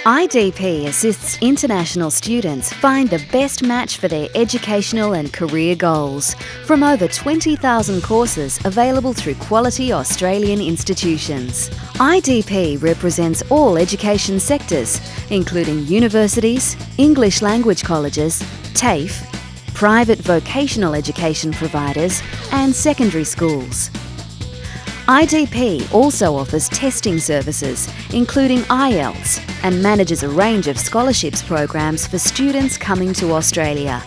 IDP assists international students find the best match for their educational and career goals from over 20,000 courses available through quality Australian institutions. IDP represents all education sectors, including universities, English language colleges, TAFE, private vocational education providers, and secondary schools. IDP also offers testing services, including IELTS, and manages a range of scholarships programs for students coming to Australia.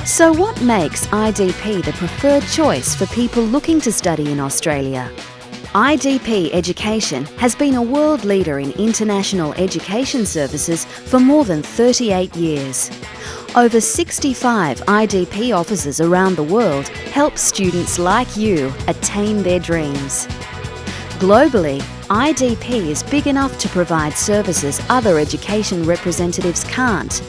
So what makes IDP the preferred choice for people looking to study in Australia? IDP Education has been a world leader in international education services for more than 38 years. Over 65 IDP offices around the world help students like you attain their dreams. Globally, IDP is big enough to provide services other education representatives can't.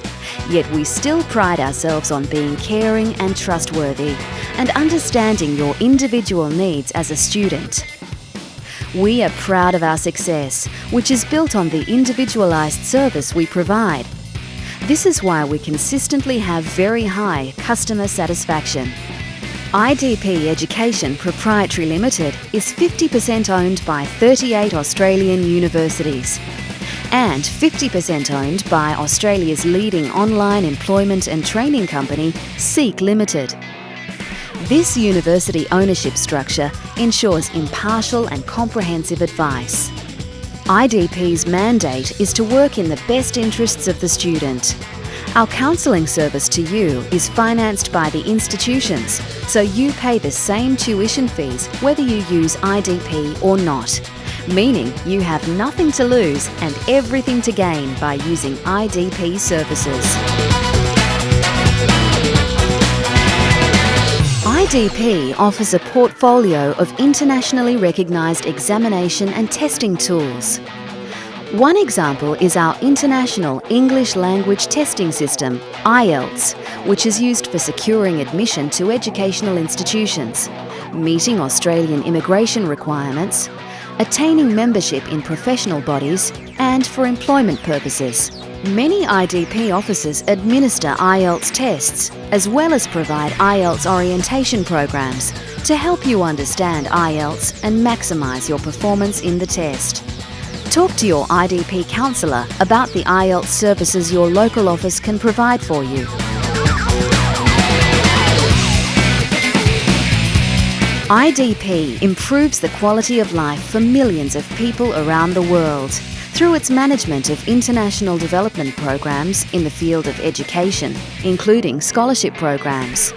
Yet we still pride ourselves on being caring and trustworthy and understanding your individual needs as a student. We are proud of our success, which is built on the individualised service we provide. This is why we consistently have very high customer satisfaction. IDP Education Proprietary Limited is 50% owned by 38 Australian universities and 50% owned by Australia's leading online employment and training company, SEEK Limited. This university ownership structure ensures impartial and comprehensive advice. IDP's mandate is to work in the best interests of the student. Our counselling service to you is financed by the institutions, so you pay the same tuition fees whether you use IDP or not, meaning you have nothing to lose and everything to gain by using IDP services. IDP offers a portfolio of internationally recognised examination and testing tools. One example is our International English Language Testing System, IELTS, which is used for securing admission to educational institutions, meeting Australian immigration requirements, attaining membership in professional bodies, and for employment purposes. Many IDP offices administer IELTS tests, as well as provide IELTS orientation programs to help you understand IELTS and maximise your performance in the test. Talk to your IDP counsellor about the IELTS services your local office can provide for you. IDP improves the quality of life for millions of people around the world through its management of international development programs in the field of education, including scholarship programs.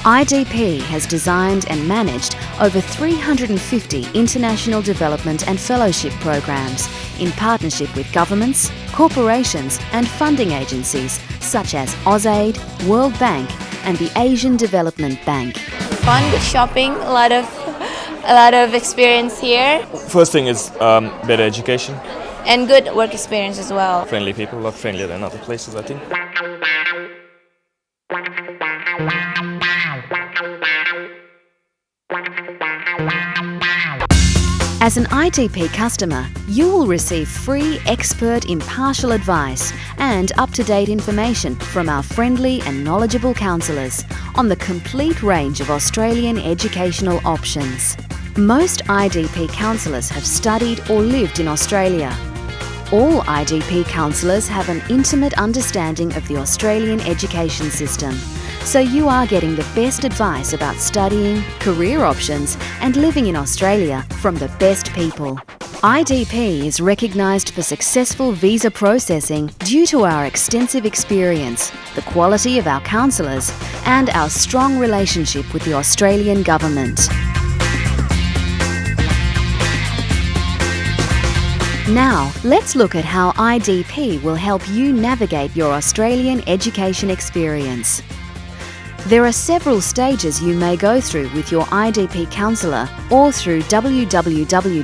IDP has designed and managed over 350 international development and fellowship programs in partnership with governments, corporations and funding agencies such as AusAid, World Bank and the Asian Development Bank. Fun, good shopping, a lot of experience here. First thing is better education. And good work experience as well. Friendly people, a lot friendlier than other places, I think. As an IDP customer, you will receive free, expert, impartial advice and up-to-date information from our friendly and knowledgeable counsellors on the complete range of Australian educational options. Most IDP counsellors have studied or lived in Australia. All IDP counsellors have an intimate understanding of the Australian education system, so you are getting the best advice about studying, career options and living in Australia from the best people. IDP is recognised for successful visa processing due to our extensive experience, the quality of our counsellors and our strong relationship with the Australian government. Now, let's look at how IDP will help you navigate your Australian education experience. There are several stages you may go through with your IDP counsellor or through www.idp.com.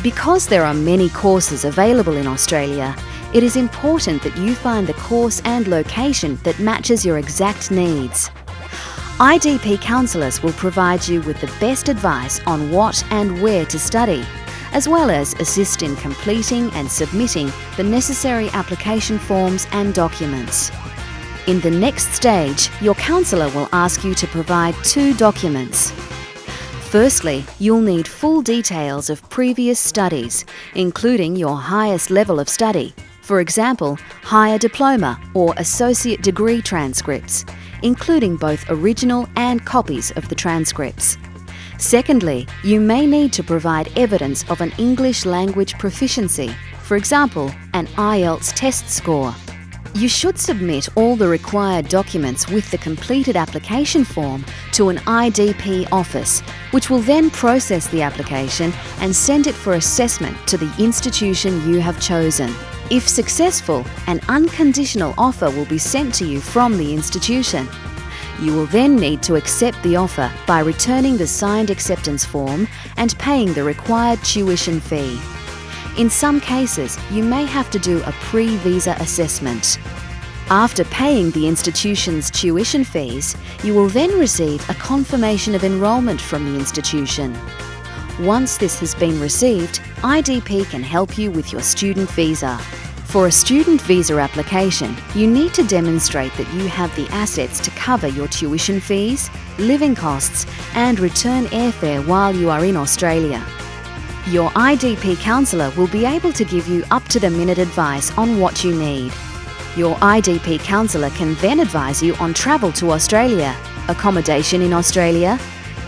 Because there are many courses available in Australia, it is important that you find the course and location that matches your exact needs. IDP counsellors will provide you with the best advice on what and where to study, as well as assist in completing and submitting the necessary application forms and documents. In the next stage, your counsellor will ask you to provide 2 documents. Firstly, you'll need full details of previous studies, including your highest level of study, for example, higher diploma or associate degree transcripts, including both original and copies of the transcripts. Secondly, you may need to provide evidence of an English language proficiency, for example, an IELTS test score. You should submit all the required documents with the completed application form to an IDP office, which will then process the application and send it for assessment to the institution you have chosen. If successful, an unconditional offer will be sent to you from the institution. You will then need to accept the offer by returning the signed acceptance form and paying the required tuition fee. In some cases, you may have to do a pre-visa assessment. After paying the institution's tuition fees, you will then receive a confirmation of enrolment from the institution. Once this has been received, IDP can help you with your student visa. For a student visa application, you need to demonstrate that you have the assets to cover your tuition fees, living costs, and return airfare while you are in Australia. Your IDP counsellor will be able to give you up-to-the-minute advice on what you need. Your IDP counsellor can then advise you on travel to Australia, accommodation in Australia,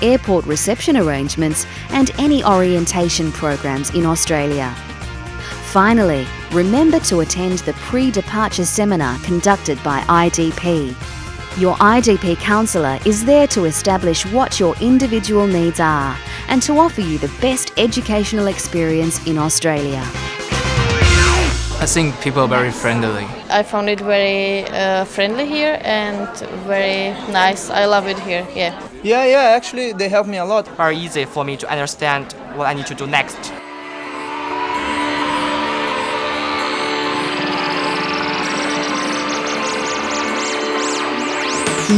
airport reception arrangements, and any orientation programs in Australia. Finally, remember to attend the pre-departure seminar conducted by IDP. Your IDP counsellor is there to establish what your individual needs are and to offer you the best educational experience in Australia. I think people are very friendly. I found it very friendly here and very nice. I love it here, yeah. Yeah, actually they help me a lot. Very easy for me to understand what I need to do next.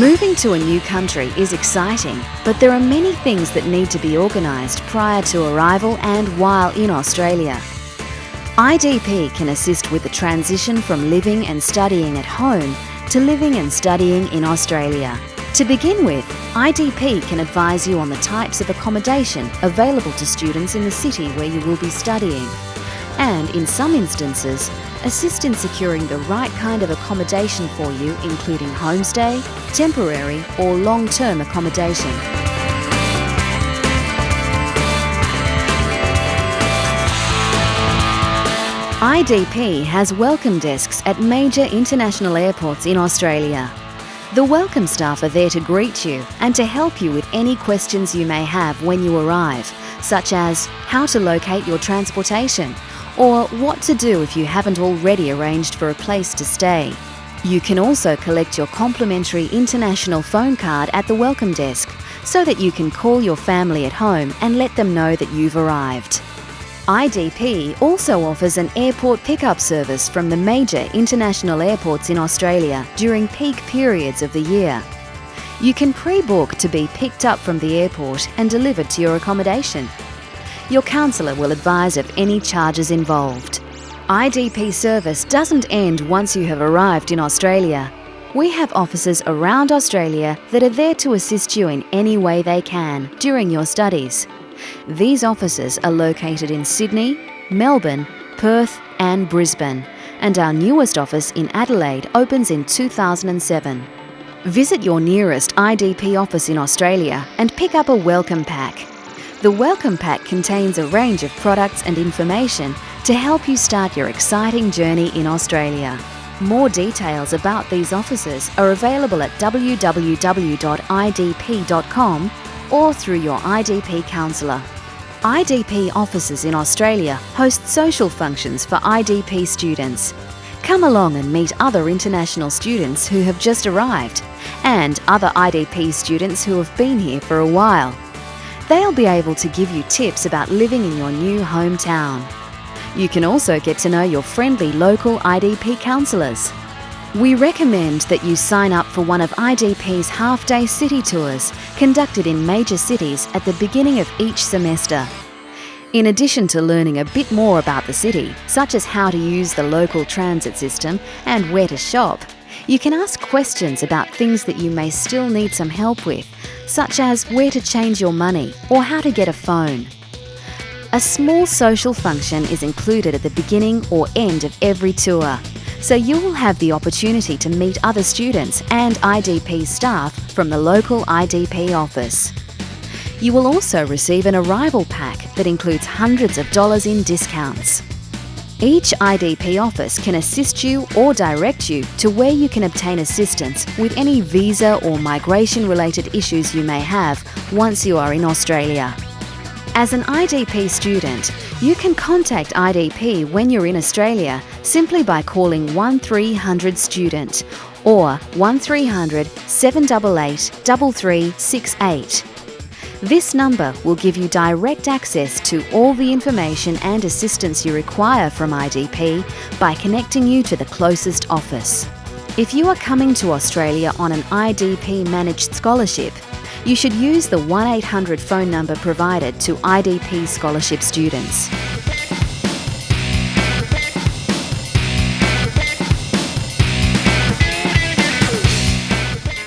Moving to a new country is exciting, but there are many things that need to be organised prior to arrival and while in Australia. IDP can assist with the transition from living and studying at home to living and studying in Australia. To begin with, IDP can advise you on the types of accommodation available to students in the city where you will be studying, and in some instances, assist in securing the right kind of accommodation for you, including homestay, temporary or long-term accommodation. IDP has welcome desks at major international airports in Australia. The welcome staff are there to greet you and to help you with any questions you may have when you arrive, such as how to locate your transportation, or what to do if you haven't already arranged for a place to stay. You can also collect your complimentary international phone card at the welcome desk so that you can call your family at home and let them know that you've arrived. IDP also offers an airport pickup service from the major international airports in Australia during peak periods of the year. You can pre-book to be picked up from the airport and delivered to your accommodation. Your counsellor will advise of any charges involved. IDP service doesn't end once you have arrived in Australia. We have offices around Australia that are there to assist you in any way they can during your studies. These offices are located in Sydney, Melbourne, Perth and Brisbane, and our newest office in Adelaide opens in 2007. Visit your nearest IDP office in Australia and pick up a welcome pack. The welcome pack contains a range of products and information to help you start your exciting journey in Australia. More details about these offices are available at www.idp.com or through your IDP counsellor. IDP offices in Australia host social functions for IDP students. Come along and meet other international students who have just arrived and other IDP students who have been here for a while. They'll be able to give you tips about living in your new hometown. You can also get to know your friendly local IDP counsellors. We recommend that you sign up for one of IDP's half-day city tours conducted in major cities at the beginning of each semester. In addition to learning a bit more about the city, such as how to use the local transit system and where to shop, you can ask questions about things that you may still need some help with, such as where to change your money or how to get a phone. A small social function is included at the beginning or end of every tour, so you will have the opportunity to meet other students and IDP staff from the local IDP office. You will also receive an arrival pack that includes hundreds of dollars in discounts. Each IDP office can assist you or direct you to where you can obtain assistance with any visa or migration-related issues you may have once you are in Australia. As an IDP student, you can contact IDP when you're in Australia simply by calling 1300 Student or 1300 788 3368. This number will give you direct access to all the information and assistance you require from IDP by connecting you to the closest office. If you are coming to Australia on an IDP managed scholarship, you should use the 1800 phone number provided to IDP scholarship students.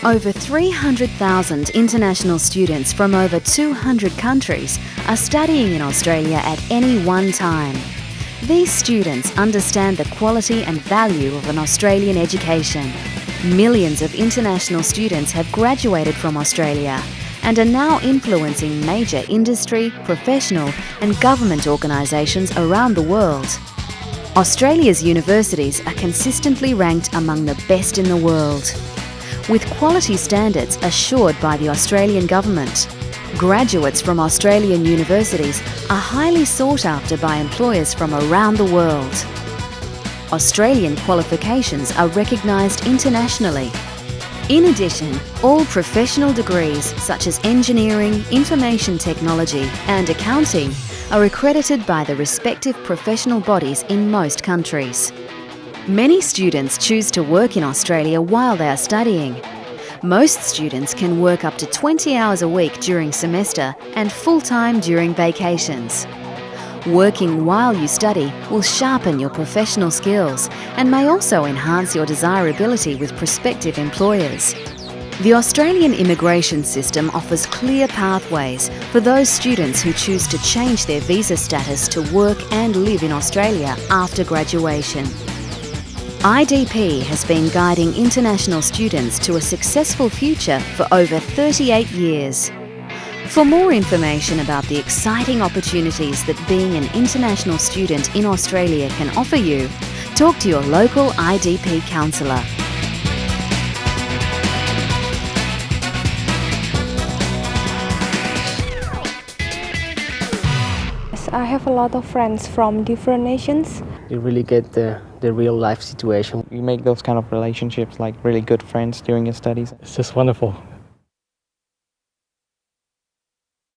Over 300,000 international students from over 200 countries are studying in Australia at any one time. These students understand the quality and value of an Australian education. Millions of international students have graduated from Australia and are now influencing major industry, professional and government organisations around the world. Australia's universities are consistently ranked among the best in the world, with quality standards assured by the Australian government. Graduates from Australian universities are highly sought after by employers from around the world. Australian qualifications are recognised internationally. In addition, all professional degrees such as engineering, information technology and accounting are accredited by the respective professional bodies in most countries. Many students choose to work in Australia while they are studying. Most students can work up to 20 hours a week during semester and full-time during vacations. Working while you study will sharpen your professional skills and may also enhance your desirability with prospective employers. The Australian immigration system offers clear pathways for those students who choose to change their visa status to work and live in Australia after graduation. IDP has been guiding international students to a successful future for over 38 years. For more information about the exciting opportunities that being an international student in Australia can offer you, talk to your local IDP counsellor. I have a lot of friends from different nations. You really get the real life situation. You make those kind of relationships, like really good friends during your studies. It's just wonderful.